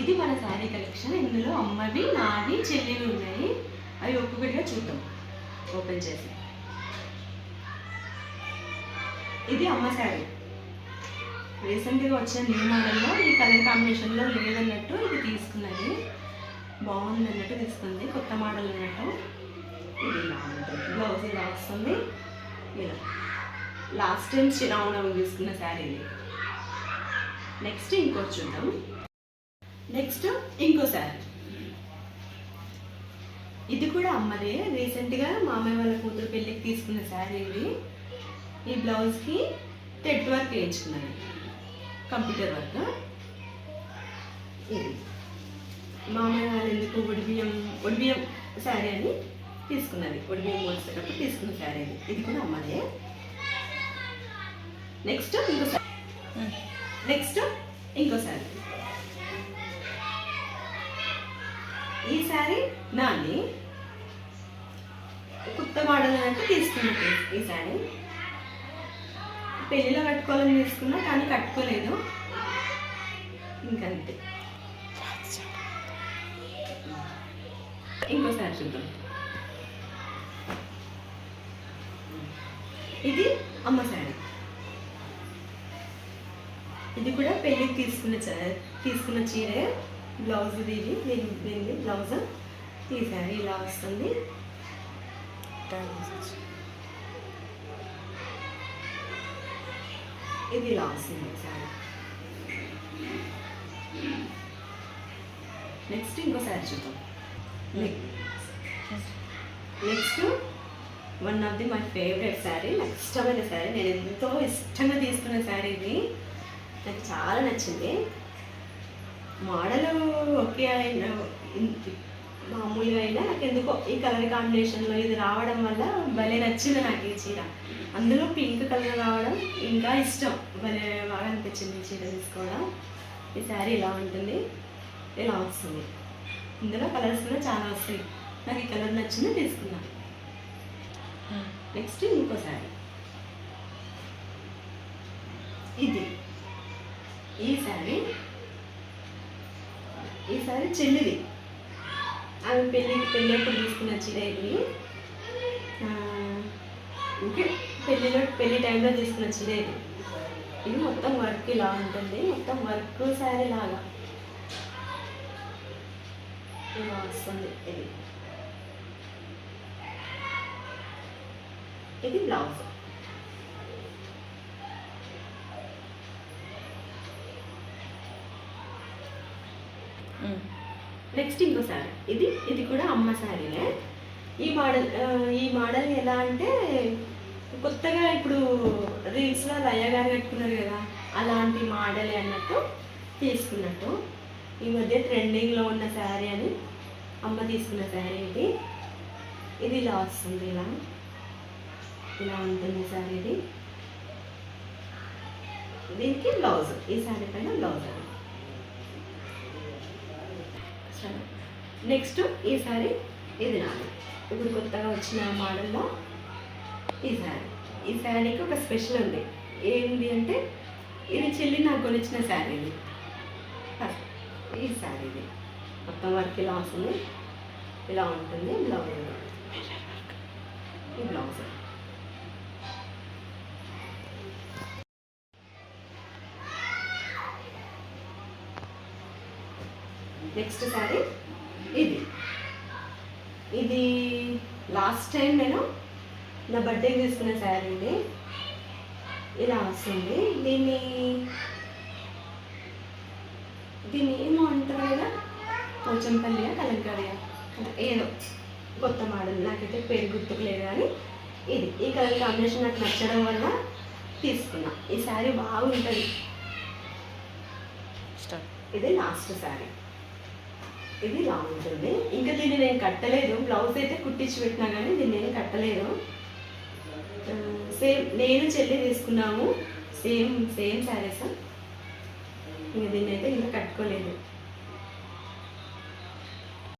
ఇది మన శారీ కలెక్షన్. ఇందులో అమ్మవి, నావి, చెల్లివి ఉన్నాయి. అవి ఒక్కొక్కటిగా చూద్దాం ఓపెన్ చేసి. ఇది అమ్మ శారీ. రీసెంట్గా వచ్చిన న్యూ మోడల్లో ఈ కలర్ కాంబినేషన్లో లేదన్నట్టు ఇది తీసుకున్నది. బాగుంది అన్నట్టు తీసుకుంది, కొత్త మోడల్ అన్నట్టు. ఇది ఇలా ఉంటుంది, బ్లౌజ్ ఇలా వస్తుంది. ఇలా లాస్ట్ టైం శ్రీరామనవమి తీసుకున్న శారీ ఇది. నెక్స్ట్ ఇంకోటి చూద్దాం. నెక్స్ట్ ఇంకో శారీ. ఇది కూడా అమ్మదే. రీసెంట్గా మామయ్య వాళ్ళ కూతురు పెళ్ళికి తీసుకున్న శారీ ఇది. ఈ బ్లౌజ్కి థ్రెడ్ వర్క్ వేయించుకున్నది, కంప్యూటర్ వర్క్. ఇది మామయ్య వాళ్ళు ఎందుకు ఒడిబియ్యం శారీ అని తీసుకున్నది, ఒడిబియ్యం మోసేటప్పుడు తీసుకున్న శారీ ఇది. ఇది కూడా అమ్మదే. నెక్స్ట్ ఇంకో శారీ. ఈ శారీ నాది, కొత్త మోడల్ అంటే తీసుకున్నట్టు. ఈ శారీ పెళ్ళిలో కట్టుకోవాలని తీసుకున్నా, కానీ కట్టుకోలేదు, ఇంకంతే. ఇంకోసారి చూద్దాం. ఇది అమ్మ శారీ. ఇది కూడా పెళ్ళికి తీసుకున్న చీరే. బ్లౌజ్ ఇది, దీని బ్లౌజ్. ఈ శారీ ఇలా వస్తుంది. ఇది ఇలా వస్తుంది శారీ. నెక్స్ట్ ఇంకో శారీ చూద్దాం. Next one of the my favourite sari, నాకు ఇష్టమైన శారీ. నేను ఎంతో ఇష్టంగా తీసుకున్న శారీ ఇది. నాకు చాలా నచ్చింది. మోడల్ ఓకే అయినా, మామూలుగా అయినా నాకు ఎందుకో ఈ కలర్ కాంబినేషన్లో ఇది రావడం వల్ల భలే నచ్చింది నాకు ఈ చీర. అందులో పింక్ కలర్ రావడం ఇంకా ఇష్టం, భలే బాగా అనిపించింది ఈ చీర తీసుకోవడం. ఈ శారీ ఇలా ఉంటుంది, ఇలా వస్తుంది. ఇందులో కలర్స్ కూడా చాలా వస్తాయి. నాకు ఈ కలర్ నచ్చింది, తీసుకున్నాను. నెక్స్ట్ ఇంకో శారీ. ఇది ఈ శారీ చెల్లిది. ఆమె పెళ్ళప్పుడు తీసుకున్న చీర ఇది. ఓకే, పెళ్ళి టైంలో తీసుకున్న చీర ఇది. ఇది మొత్తం వర్క్ ఇలా ఉంటుంది, మొత్తం వర్క్ శారీ లాగా ఇలా వస్తుంది. ఇది బ్లౌజ్. నెక్స్ట్ ఇంకో శారీ. ఇది కూడా అమ్మ శారీనే. ఈ మోడల్ ఎలా అంటే, కొత్తగా ఇప్పుడు రీల్స్లో లయ గారు కట్టుకున్నారు కదా, అలాంటి మోడలే అన్నట్టు తీసుకున్నట్టు. ఈ మధ్య ట్రెండింగ్లో ఉన్న శారీ అని అమ్మ తీసుకున్న శారీ ఇది. ఇది ఇలా వస్తుంది, ఇలా ఉంటుంది శారీ ఇది. దీనికి బ్లౌజ్, ఈ శారీ పైన బ్లౌజ్. నెక్స్ట్ ఈ శారీ, ఇది నాది. ఇప్పుడు కొత్తగా వచ్చిన మోడల్లో ఈ శారీకి ఒక స్పెషల్ ఉంది. ఏంటి అంటే, ఇది చెల్లి నాకు కొనిచ్చిన శారీ ఇది. ఈ శారీ ఇది మొత్తం వర్క్ ఇలా వస్తుంది, ఇలా ఉంటుంది. బ్లౌజ్, ఈ బ్లౌజ్. నెక్స్ట్ శారీ ఇది లాస్ట్ టైం నేను నా బర్త్డేకి తీసుకున్న శారీ ఇది. ఇలా వస్తుంది. దీన్ని ఏమో అంటారు కదా, పోచంపల్లియా కలంకారియా ఏదో కొత్త మోడల్, నాకైతే పేరు గుర్తుకు లేదు. కానీ ఈ కలర్ కాంబినేషన్ నాకు నచ్చడం వల్ల తీసుకున్నా. ఈ శారీ బాగుంటుంది. ఇది లాస్ట్ శారీ. ఇది ఇలా ఉంటుంది. ఇంకా దీన్ని నేను కట్టలేదు, బ్లౌజ్ అయితే కుట్టించి పెట్టినా కానీ దీన్ని నేను కట్టలేదు. సేమ్ నేను చెల్లి తీసుకున్నాము, సేమ్ శారీస్. ఇంకా దీన్ని అయితే ఇంకా కట్టుకోలేదు.